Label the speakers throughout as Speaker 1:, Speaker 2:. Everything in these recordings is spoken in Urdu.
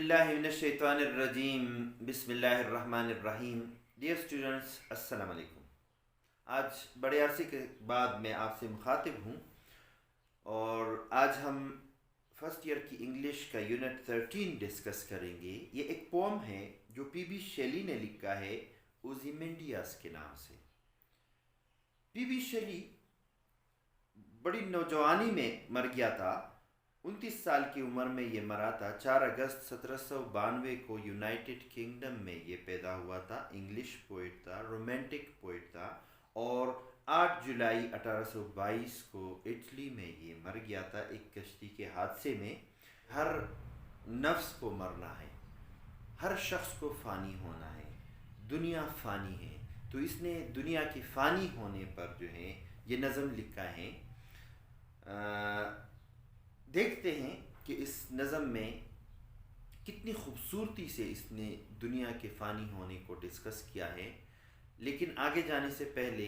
Speaker 1: باللہ من الشیطان الرجیم بسم اللہ الرحمن الرحیم. ڈیئر اسٹوڈنٹس، السلام علیکم. آج بڑے عرصے کے بعد میں آپ سے مخاطب ہوں اور آج ہم فرسٹ ایئر کی انگلش کا یونٹ 13 ڈسکس کریں گے. یہ ایک پوم ہے جو پی بی شیلی نے لکھا ہے اوزیمینڈیاس کے نام سے. پی بی شیلی بڑی نوجوانی میں مر گیا تھا. 29 سال کی عمر میں یہ مرا تھا. 4 اگست 1792 کو یونائٹڈ کنگڈم میں یہ پیدا ہوا تھا. انگلش پوئٹ تھا، رومانٹک پوئٹ تھا، اور 8 جولائی 1822 کو اٹلی میں یہ مر گیا تھا ایک کشتی کے حادثے میں. ہر نفس کو مرنا ہے، ہر شخص کو فانی ہونا ہے، دنیا فانی ہے. تو اس نے دنیا کی فانی ہونے پر جو ہے یہ نظم لکھا ہے. دیکھتے ہیں کہ اس نظم میں کتنی خوبصورتی سے اس نے دنیا کے فانی ہونے کو ڈسکس کیا ہے. لیکن آگے جانے سے پہلے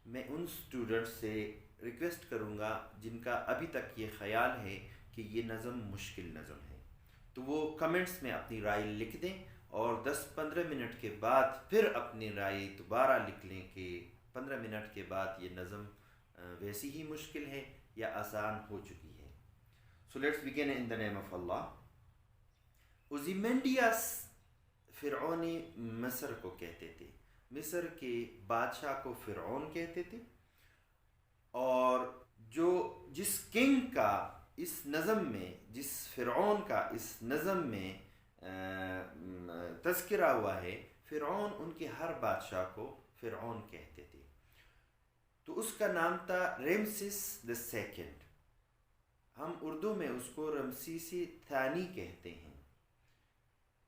Speaker 1: میں ان اسٹوڈنٹس سے ریکویسٹ کروں گا جن کا ابھی تک یہ خیال ہے کہ یہ نظم مشکل نظم ہے، تو وہ کمنٹس میں اپنی رائے لکھ دیں اور 10-15 منٹ کے بعد پھر اپنی رائے دوبارہ لکھ لیں کہ 15 منٹ کے بعد یہ نظم ویسی ہی مشکل ہے یا آسان ہو چکی ہے. So let's begin in the name of Allah. اوزیمینڈیاس فرعون مصر کو کہتے تھے. مصر کے بادشاہ کو فرعون کہتے تھے، اور جس کنگ کا اس نظم میں، جس فرعون کا اس نظم میں تذکرہ ہوا ہے، فرعون ان کے ہر بادشاہ کو فرعون کہتے تھے. تو اس کا نام تھا رمسیس the second. ہم اردو میں اس کو رمسیس ثانی کہتے ہیں،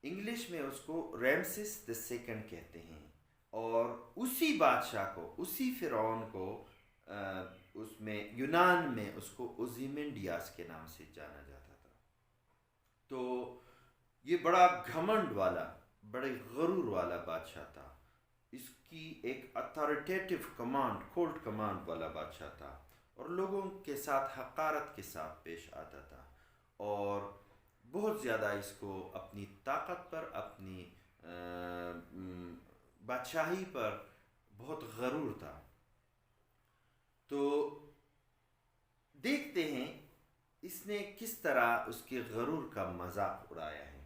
Speaker 1: انگلش میں اس کو رمسیس the second کہتے ہیں. اور اسی بادشاہ کو، اسی فرعون کو اس میں یونان میں اس کو اوزیمینڈیاس کے نام سے جانا جاتا تھا. تو یہ بڑا گھمنڈ والا، بڑے غرور والا بادشاہ تھا. اس کی ایک اتھارٹیٹیو کمانڈ، کولڈ کمانڈ والا بادشاہ تھا، اور لوگوں کے ساتھ حقارت کے ساتھ پیش آتا تھا، اور بہت زیادہ اس کو اپنی طاقت پر، اپنی بادشاہی پر بہت غرور تھا. تو دیکھتے ہیں اس نے کس طرح اس کے غرور کا مذاق اڑایا ہے.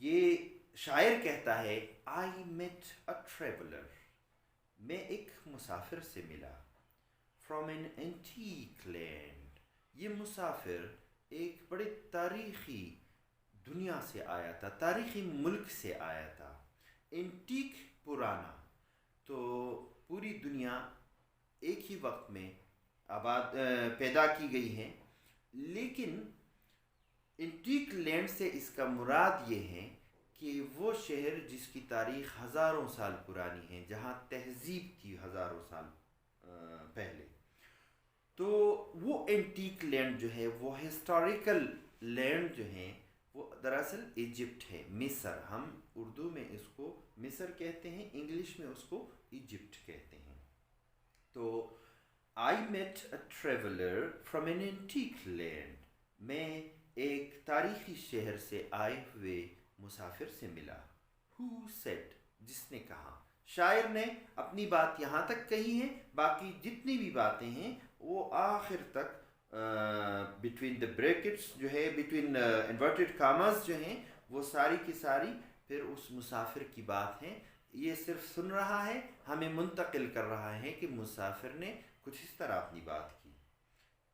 Speaker 1: یہ شاعر کہتا ہے I met a traveler. میں ایک مسافر سے ملا. From an antique land. یہ مسافر ایک بڑے تاریخی دنیا سے آیا تھا، تاریخی ملک سے آیا تھا. اینٹیک پرانا. تو پوری دنیا ایک ہی وقت میں پیدا کی گئی ہے، لیکن اینٹیک لینڈ سے اس کا مراد یہ ہے کہ وہ شہر جس کی تاریخ ہزاروں سال پرانی ہے، جہاں تہذیب تھی ہزاروں سال پہلے. تو وہ اینٹیک لینڈ جو ہے، وہ ہسٹوریکل لینڈ جو ہیں، وہ دراصل ایجپٹ ہے، مصر. ہم اردو میں اس کو مصر کہتے ہیں، انگلش میں اس کو ایجپٹ کہتے ہیں. تو I met a traveler from an antique land. میں ایک تاریخی شہر سے آئے ہوئے مسافر سے ملا. Who said. جس نے کہا. شاعر نے اپنی بات یہاں تک کہی ہے، باقی جتنی بھی باتیں ہیں وہ آخر تک بٹوین دا بریکٹس جو ہے، بٹوین انورٹڈ کاماز جو ہیں، وہ ساری کی ساری پھر اس مسافر کی بات ہیں. یہ صرف سن رہا ہے، ہمیں منتقل کر رہا ہے کہ مسافر نے کچھ اس طرح اپنی بات کی.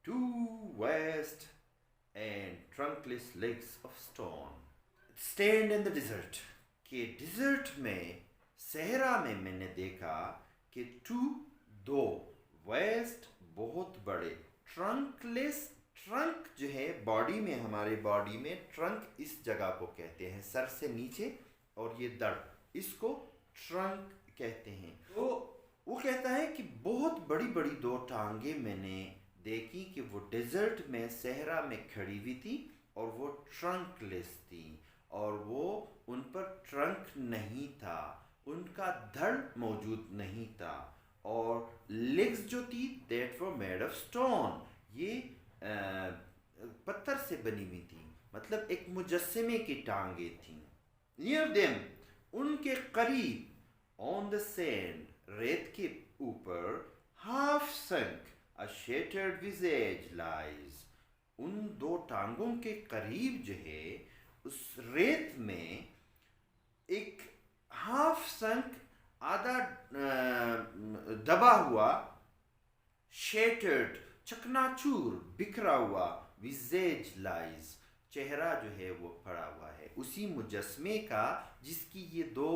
Speaker 1: Two vast and trunkless legs of stone stand in the desert. کہ ڈیزرٹ میں، صحرا میں میں نے دیکھا کہ دو ویسٹ بہت بڑے، ٹرنکلیس. ٹرنک جو ہے باڈی میں، ہمارے باڈی میں ٹرنک اس جگہ کو کہتے ہیں، سر سے نیچے، اور یہ دڑ، اس کو ٹرنک کہتے ہیں. تو وہ کہتا ہے کہ بہت بڑی بڑی 2 ٹانگیں میں نے دیکھی کہ وہ ڈیزرٹ میں، صحرا میں کھڑی ہوئی تھی، اور وہ ٹرنک لیس تھی، اور وہ ان پر ٹرنک نہیں تھا، ان کا دھڑ موجود نہیں تھا، اور لیگز جو تھی that were made of stone, یہ پتھر سے بنی ہوئی تھی. مطلب ایک مجسمے کی ٹانگیں تھیں. near them ان کے قریب on the sand ریت کے اوپر half sunk a shattered visage lies ان دو ٹانگوں کے قریب جو ہے اس ریت میں ایک ہاف سنک آدھا دبا ہوا شیٹرڈ چکناچور بکھرا ہوا ویزیج لائز چہرہ جو ہے وہ پڑا ہوا ہے اسی مجسمے کا جس کی یہ دو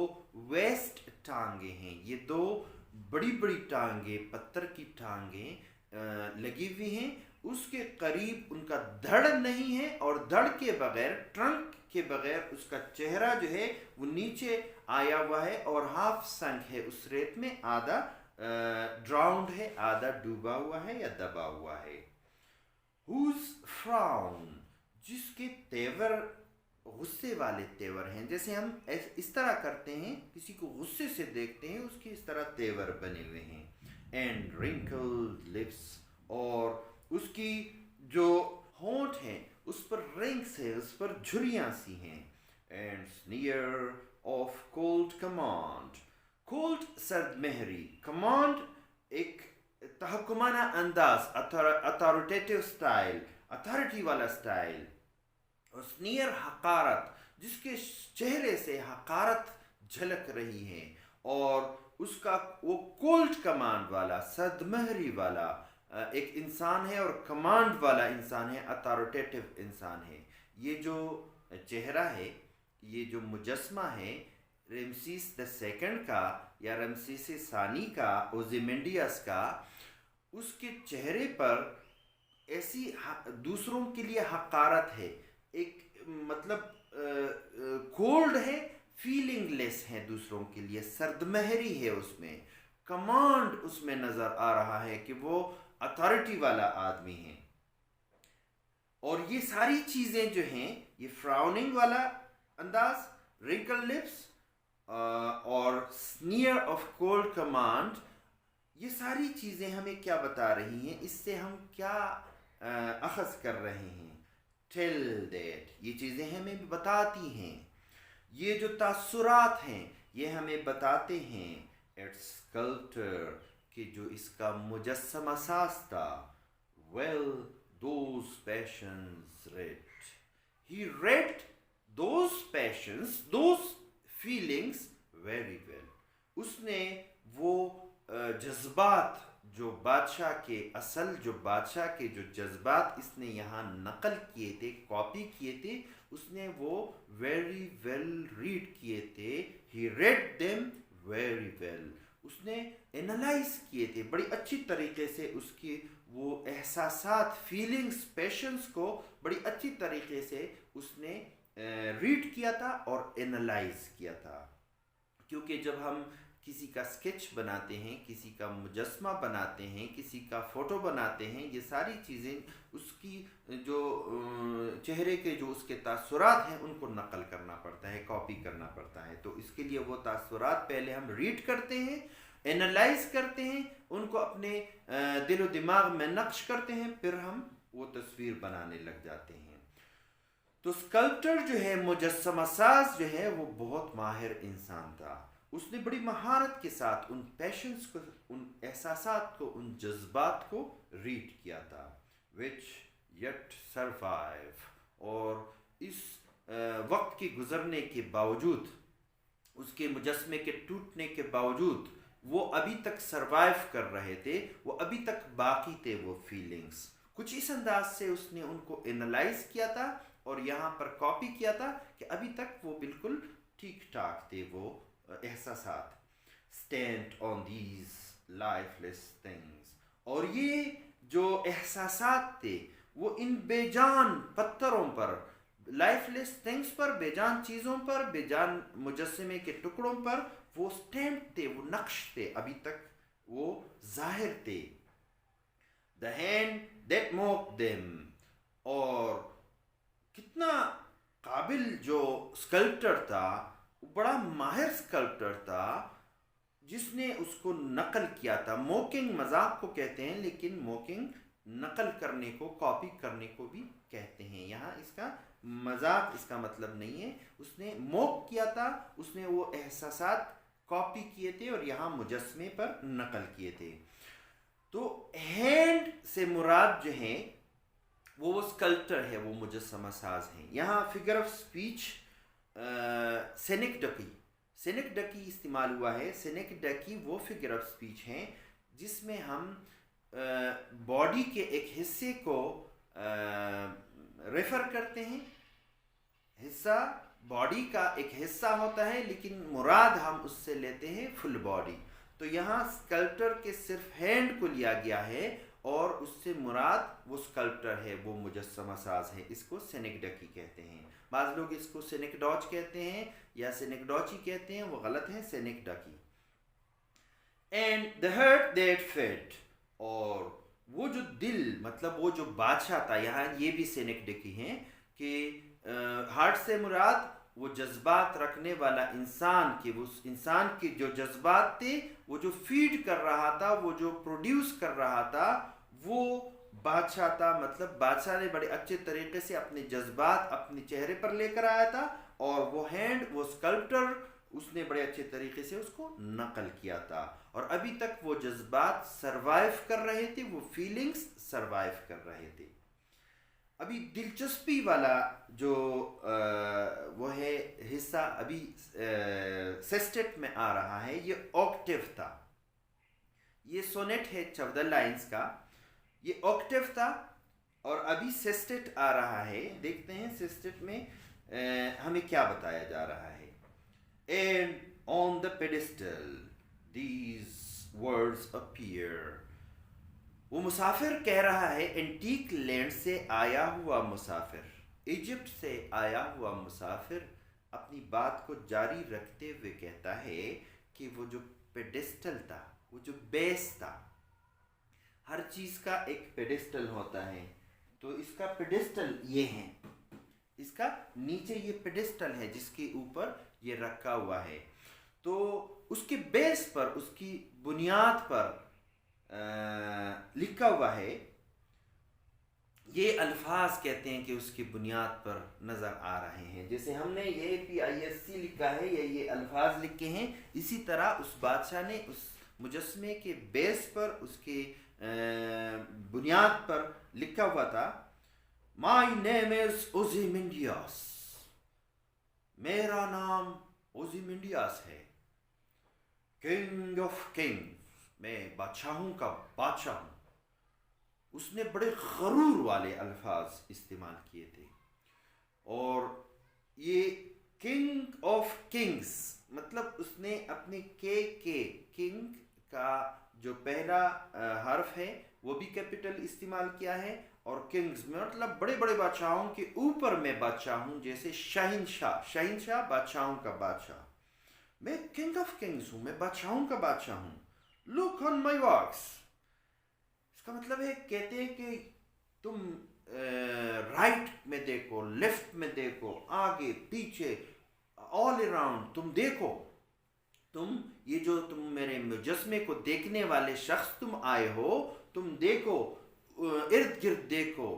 Speaker 1: ویسٹ ٹانگیں ہیں, یہ دو بڑی بڑی ٹانگیں پتھر کی ٹانگیں لگی ہوئی ہیں. اس کے قریب ان کا دھڑ نہیں ہے اور دھڑ کے بغیر ٹرنک کے بغیر اس کا چہرہ جو ہے وہ نیچے آیا ہوا ہے اور ہاف سنک ہے اس ریت میں, آدھا ڈراؤنڈ ہے, آدھا ڈوبا ہوا ہے یا دبا ہوا ہے. whose frown جس کے تیور غصے والے تیور ہیں, جیسے ہم اس طرح کرتے ہیں کسی کو غصے سے دیکھتے ہیں اس کی اس طرح تیور بنے ہوئے ہیں. and wrinkled lips اور اس کی جو ہونٹ ہیں اس پر رنگس ہے, اس پر جھریاں سی ہیں. and sneer of cold command cold سرد مہری, command ایک تحکمانہ انداز, اتھارٹیٹیو سٹائل, اتھارٹی والا سٹائل. اور sneer حقارت جس کے چہرے سے حقارت جھلک رہی ہے اور اس کا وہ کولڈ کمانڈ والا سرد مہری والا ایک انسان ہے اور کمانڈ والا انسان ہے, اتھارٹیٹیو انسان ہے. یہ جو چہرہ ہے, یہ جو مجسمہ ہے رمسیس دا سیکنڈ کا یا رمسیس ثانی کا, اوزیمنڈیس کا, اس کے چہرے پر ایسی دوسروں کے لیے حقارت ہے, ایک مطلب کولڈ ہے, فیلنگ لیس ہے دوسروں کے لیے, سرد مہری ہے اس میں, کمانڈ اس میں نظر آ رہا ہے کہ وہ اتھارٹی والا آدمی ہے. اور یہ ساری چیزیں جو ہیں, یہ فراؤننگ والا انداز, wrinkled lips اور sneer of cold command, یہ ساری چیزیں ہمیں کیا بتا رہی ہیں, اس سے ہم کیا اخذ کر رہے ہیں. tell that یہ چیزیں ہمیں بتاتی ہیں, یہ جو تاثرات ہیں یہ ہمیں بتاتے ہیں. its sculptor کہ جو اس کا مجسمہ ساز تھا, well those passions read, he read those passions, those feelings very well. اس نے وہ جذبات جو بادشاہ کے اصل جو بادشاہ کے جو جذبات اس نے یہاں نقل کیے تھے, کاپی کیے تھے, اس نے وہ very well ریڈ کیے تھے. he read them very well. اس نے انالائز کیے تھے بڑی اچھی طریقے سے, اس کی وہ احساسات, فیلنگز, پیشنس کو بڑی اچھی طریقے سے اس نے ریڈ کیا تھا اور انالائز کیا تھا. کیونکہ جب ہم کسی کا سکیچ بناتے ہیں, کسی کا مجسمہ بناتے ہیں, کسی کا فوٹو بناتے ہیں, یہ ساری چیزیں اس کی جو چہرے کے جو اس کے تاثرات ہیں ان کو نقل کرنا پڑتا ہے, کاپی کرنا پڑتا ہے. تو اس کے لیے وہ تاثرات پہلے ہم ریڈ کرتے ہیں, انالائز کرتے ہیں, ان کو اپنے دل و دماغ میں نقش کرتے ہیں, پھر ہم وہ تصویر بنانے لگ جاتے ہیں. تو اسکلپٹر جو ہے, مجسمہ ساز جو ہے, وہ بہت ماہر انسان تھا. اس نے بڑی مہارت کے ساتھ ان پیشنس کو, ان احساسات کو, ان جذبات کو ریڈ کیا تھا. which yet survive اور اس وقت کے گزرنے کے باوجود, اس کے مجسمے کے ٹوٹنے کے باوجود وہ ابھی تک سروائیو کر رہے تھے, وہ ابھی تک باقی تھے وہ فیلنگز. کچھ اس انداز سے اس نے ان کو انالائز کیا تھا اور یہاں پر کاپی کیا تھا کہ ابھی تک وہ بالکل ٹھیک ٹھاک تھے وہ احساسات. stand on these lifeless things اور یہ جو احساسات تھے وہ ان بے جان پتھروں پر, لائف لیس تھنگس پر, بے جان چیزوں پر, بے جان مجسمے کے ٹکڑوں پر وہ اسٹیمپ تھے, وہ نقش تھے, ابھی تک وہ ظاہر تھے. the hand that mocked them اور کتنا قابل جو اسکلپٹر تھا, بڑا ماہر اسکلپٹر تھا جس نے اس کو نقل کیا تھا. موکنگ مذاق کو کہتے ہیں, لیکن موکنگ نقل کرنے کو, کاپی کرنے کو بھی کہتے ہیں. یہاں اس کا مذاق اس کا مطلب نہیں ہے، اس نے موک کیا تھا، اس نے وہ احساسات کاپی کیے تھے اور یہاں مجسمے پر نقل کیے تھے. تو ہینڈ سے مراد جو ہیں وہ اسکلپٹر ہے، وہ مجسمہ ساز ہیں. یہاں فگر آف اسپیچ سینک ڈکی استعمال ہوا ہے. سینک ڈکی وہ فگر آف اسپیچ ہیں جس میں ہم باڈی کے ایک حصے کو ریفر کرتے ہیں. حصہ باڈی کا ایک حصہ ہوتا ہے لیکن مراد ہم اس سے لیتے ہیں فل باڈی. تو یہاں اسکلپٹر کے صرف ہینڈ کو لیا گیا ہے اور اس سے مراد وہ اسکلپٹر ہے، وہ مجسمہ ساز ہے. اس کو سینک ڈکی کہتے ہیں. بعض لوگ اس کو سینک ڈاچ کہتے ہیں یا سینک ڈاچی کہتے ہیں، وہ غلط ہیں، سینک ڈکی. And the heart that fed، اور وہ جو دل، مطلب وہ جو بادشاہ تھا، یہاں یہ بھی سینک ڈکی ہیں کہ ہارٹ سے مراد وہ جذبات رکھنے والا انسان کے، وہ انسان کے جو جذبات تھے، وہ جو فیڈ کر رہا تھا، وہ جو پروڈیوس کر رہا تھا، وہ بادشاہ تھا. مطلب بادشاہ نے بڑے اچھے طریقے سے اپنے جذبات اپنے چہرے پر لے کر آیا تھا، اور وہ ہینڈ، وہ اسکلپٹر، اس نے بڑے اچھے طریقے سے اس کو نقل کیا تھا. اور ابھی تک وہ جذبات سروائیو کر رہے تھے، وہ فیلنگز سروائیو کر رہے تھے. ابھی دلچسپی والا جو وہ ہے حصہ ابھی سیسٹیٹ میں آ رہا ہے، یہ آکٹیو تھا. یہ سونیٹ ہے 14 لائنز کا، یہ آکٹیو تھا اور ابھی سیسٹیٹ آ رہا ہے. دیکھتے ہیں سیسٹیٹ میں ہمیں کیا بتایا جا رہا ہے. And on the pedestal these words appear. وہ مسافر کہہ رہا ہے، اینٹیک لینڈ سے آیا ہوا مسافر، ایجپٹ سے آیا ہوا مسافر اپنی بات کو جاری رکھتے ہوئے کہتا ہے کہ وہ جو پیڈسٹل تھا، وہ جو بیس تھا، ہر چیز کا ایک پیڈسٹل ہوتا ہے. تو اس کا پیڈسٹل یہ ہے، اس کا نیچے یہ پیڈسٹل ہے جس کے اوپر یہ رکھا ہوا ہے. تو اس کے بیس پر، اس کی بنیاد پر لکھا ہوا ہے. یہ الفاظ کہتے ہیں کہ اس کی بنیاد پر نظر آ رہے ہیں. جیسے ہم نے یہ PISC لکھا ہے یا یہ الفاظ لکھے ہیں، اسی طرح اس بادشاہ نے اس مجسمے کے بیس پر، اس کے بنیاد پر لکھا ہوا تھا، My name is Ozymandias. میرا نام اوزیمنڈیاس ہے. King of Kings، میں بادشاہوں کا بادشاہ ہوں. اس نے بڑے غرور والے الفاظ استعمال کیے تھے. اور یہ کنگ آف کنگز، مطلب اس نے اپنے کے کنگ کا جو پہلا حرف ہے وہ بھی کیپٹل استعمال کیا ہے، اور کنگز میں مطلب بڑے بڑے بادشاہوں کے اوپر میں بادشاہ ہوں. جیسے شہنشاہ بادشاہوں کا بادشاہ. میں کنگ آف کنگز ہوں، میں بادشاہوں کا بادشاہ ہوں. لک آن مائی ورکس. اس کا مطلب ہے، کہتے ہیں کہ تم رائٹ میں دیکھو، لیفٹ میں دیکھو، آگے پیچھے، آل اراؤنڈ تم دیکھو. تم یہ جو تم میرے مجسمے کو دیکھنے والے شخص تم آئے ہو، تم دیکھو، ارد گرد دیکھو،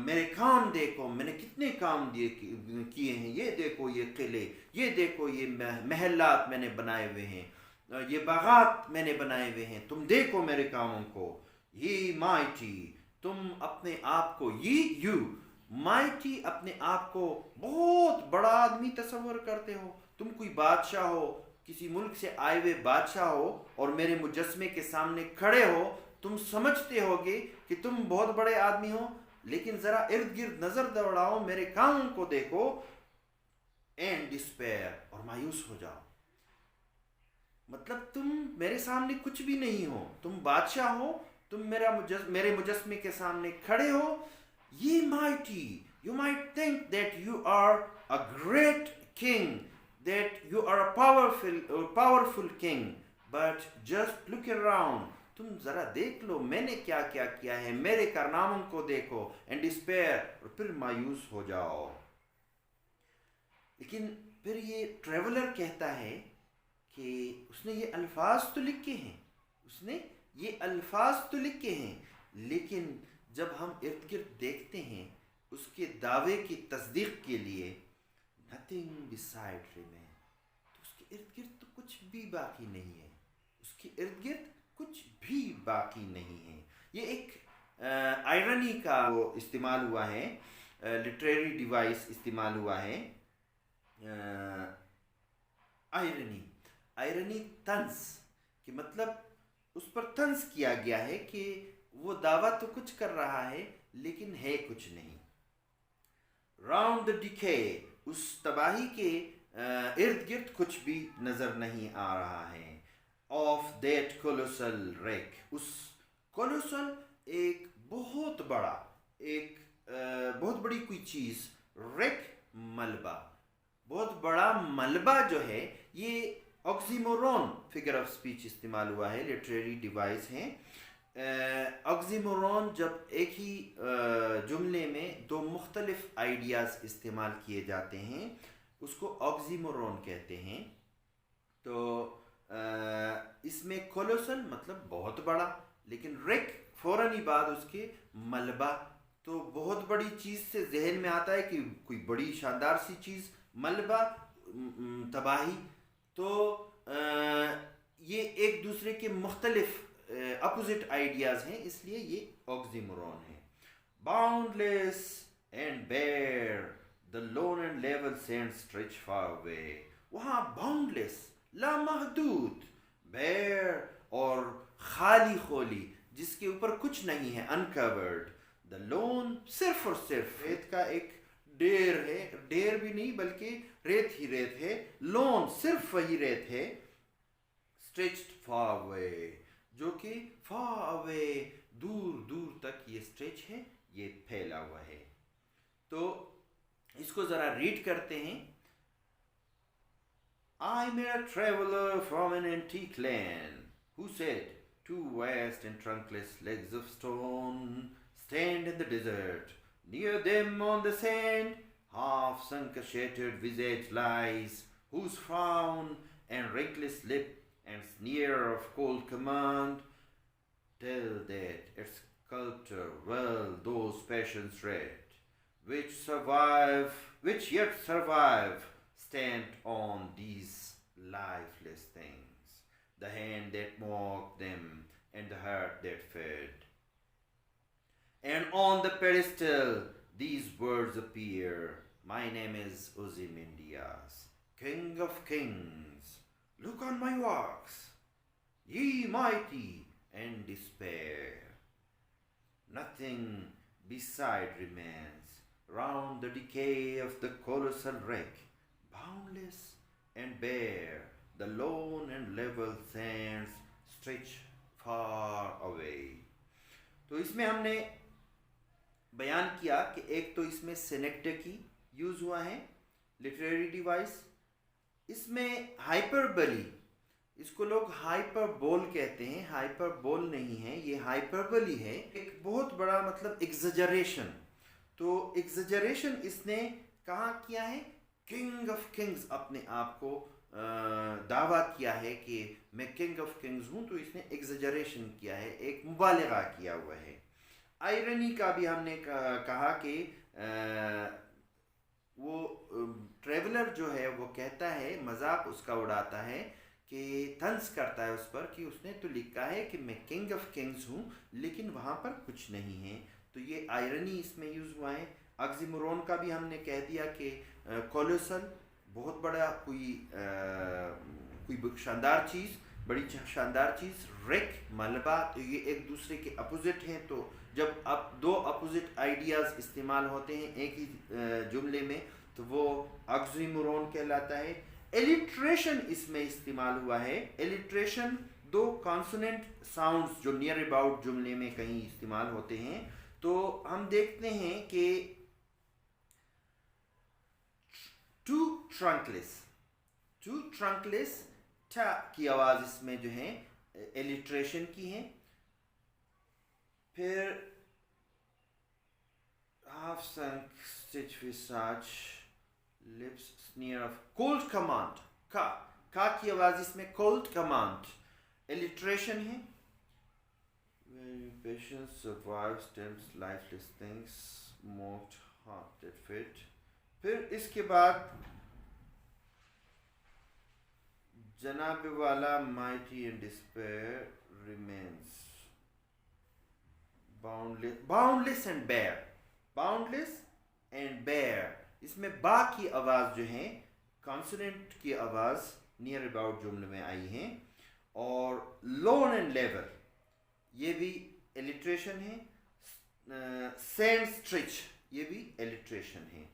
Speaker 1: میرے کام دیکھو، میں نے کتنے کام کیے ہیں. یہ دیکھو یہ قلعے، یہ دیکھو یہ محلات میں نے بنائے ہوئے ہیں، یہ باغات میں نے بنائے ہوئے ہیں. تم دیکھو میرے کاموں کو. یہ مائٹی، تم اپنے آپ کو، یو مائٹی اپنے آپ کو بہت بڑا آدمی تصور کرتے ہو. تم کوئی بادشاہ ہو، کسی ملک سے آئے ہوئے بادشاہ ہو اور میرے مجسمے کے سامنے کھڑے ہو. تم سمجھتے ہوگے کہ تم بہت بڑے آدمی ہو، لیکن ذرا ارد گرد نظر دوڑاؤ، میرے کاموں کو دیکھو، اینڈ ڈسپیئر، اور مایوس ہو جاؤ. مطلب تم میرے سامنے کچھ بھی نہیں ہو، تم بادشاہ ہو، تم میرے مجسمے کے سامنے کھڑے ہو. یہ mighty, you might think that you are a great king, that you are a powerful king, but just look around. تم ذرا دیکھ لو میں نے کیا کیا کیا ہے، میرے کارناموں کو دیکھو، and despair، اور پھر مایوس ہو جاؤ. لیکن پھر یہ ٹریولر کہتا ہے کہ اس نے یہ الفاظ تو لکھے ہیں، لیکن جب ہم ارد گرد دیکھتے ہیں اس کے دعوے کی تصدیق کے لیے nothing beside remain. تو اس کے ارد گرد تو کچھ بھی باقی نہیں ہے، اس کے ارد گرد کچھ بھی باقی نہیں ہے. یہ ایک آئرنی کا وہ استعمال ہوا ہے، لٹریری ڈیوائس استعمال ہوا ہے. آئرنی طنز کہ مطلب اس پر طنز کیا گیا ہے کہ وہ دعویٰ تو کچھ کر رہا ہے لیکن ہے کچھ نہیں. راؤنڈ دا ڈیکے، اس تباہی کے ارد گرد کچھ بھی نظر نہیں آ رہا ہے. آف دیٹ کولوسل ریک، اس کولوسل ایک بہت بڑی کوئی چیز، ریک ملبہ، بہت بڑا ملبہ جو ہے. یہ آکسیمورون فگر آف سپیچ استعمال ہوا ہے، لٹریری ڈیوائس ہیں. آکسیمورون جب ایک ہی جملے میں دو مختلف آئیڈیاز استعمال کیے جاتے ہیں اس کو آکسیمورون کہتے ہیں. تو اس میں کولوسل مطلب بہت بڑا، لیکن ریک فوراً ہی بعد اس کے ملبہ. تو بہت بڑی چیز سے ذہن میں آتا ہے کہ کوئی بڑی شاندار سی چیز، ملبہ تباہی. تو یہ ایک دوسرے کے مختلف اپوزٹ آئیڈیاز ہیں، اس لیے یہ آکسیمورون ہے. Bound less and bear the lone and level sands stretch far away. وہاں باؤنڈ لیس لامحدود، بیر اور خالی خولی جس کے اوپر کچھ نہیں ہے، uncovered. the lone صرف اور صرف ریت کا ایک ڈیر ہے، ڈیر بھی نہیں بلکہ ریت ہی ریت ہے. لون صرف وہی ریت ہے. stretched far away جو کہ far away دور دور تک یہ اسٹریچ ہے، یہ پھیلا ہوا ہے. تو اس کو ذرا ریڈ کرتے ہیں. I met a traveler from an antique land who said, two vast and trunkless legs of stone stand in the desert. Near them on the sand, half sunk a shattered visage lies, whose frown and wrinkless lip and sneer of cold command tell that its sculptor well those passions read, which yet survive, stamped on these lifeless things, the hand that mocked them and the heart that fed. And on the pedestal these words appear, my name is Ozymandias, King of Kings. Look on my works, ye mighty, and despair. Nothing beside remains round the decay of the colossal wreck, boundless and bare, the lone and level sands stretch far away. تو اس میں ہم نے بیان کیا کہ ایک تو اس میں سینیکٹیکی یوز ہوا ہے، لٹریری ڈیوائس. اس میں ہائپربلی، اس کو لوگ ہائپر بول کہتے ہیں، ہائپر بول نہیں ہے، یہ ہائپربلی ہے، ایک بہت بڑا مطلب ایگزیجریشن. تو ایگزیجریشن اس نے کہاں کیا ہے؟ کنگ آف کنگز اپنے آپ کو دعویٰ کیا ہے کہ میں کنگ آف کنگز ہوں. تو اس نے ایگزیجریشن کیا ہے، ایک مبالغہ کیا ہوا ہے. آئرنی کا بھی ہم نے کہا کہ وہ ٹریولر جو ہے وہ کہتا ہے، مذاق اس کا اڑاتا ہے کہ طنز کرتا ہے اس پر کہ اس نے تو لکھا ہے کہ میں کنگ آف کنگز ہوں لیکن وہاں پر کچھ نہیں ہے. تو یہ آئرنی اس میں یوز ہوا ہے. آکسیمورون کا بھی ہم نے کہہ دیا کہ کولوسل بہت بڑا کوئی شاندار چیز، بڑی شاندار چیز. ریک ملبہ، تو یہ ایک دوسرے کے اپوزٹ ہیں. تو جب اب دو اپوزٹ آئیڈیاز استعمال ہوتے ہیں ایک ہی جملے میں تو وہ آکسیمورون کہلاتا ہے. ایلیٹریشن اس میں استعمال ہوا ہے. ایلیٹریشن دو کانسوننٹ ساؤنڈز جو نیئر اباؤٹ جملے میں کہیں استعمال ہوتے ہیں. تو ہم دیکھتے ہیں کہ ٹو ٹرنکلیس ٹا کی آواز اس میں جو ہے ایلیٹریشن کی ہے. پھر half sunk stitch visage lips sneer of cold command، کا کی آواز اس میں cold command ایلیٹریشن ہے. Patience survives, tempts lifeless things, mocked ہاں that fit. پھر اس کے بعد جناب والا mighty and despair remains boundless and bare. boundless and bare. اس میں با کی آواز جو ہیں کانسوننٹ کی آواز نیئر اباؤٹ جملے میں آئی ہیں. اور لون اینڈ لیور یہ بھی ایلیٹریشن ہے. سینڈ اسٹریچ یہ بھی ایلیٹریشن ہے.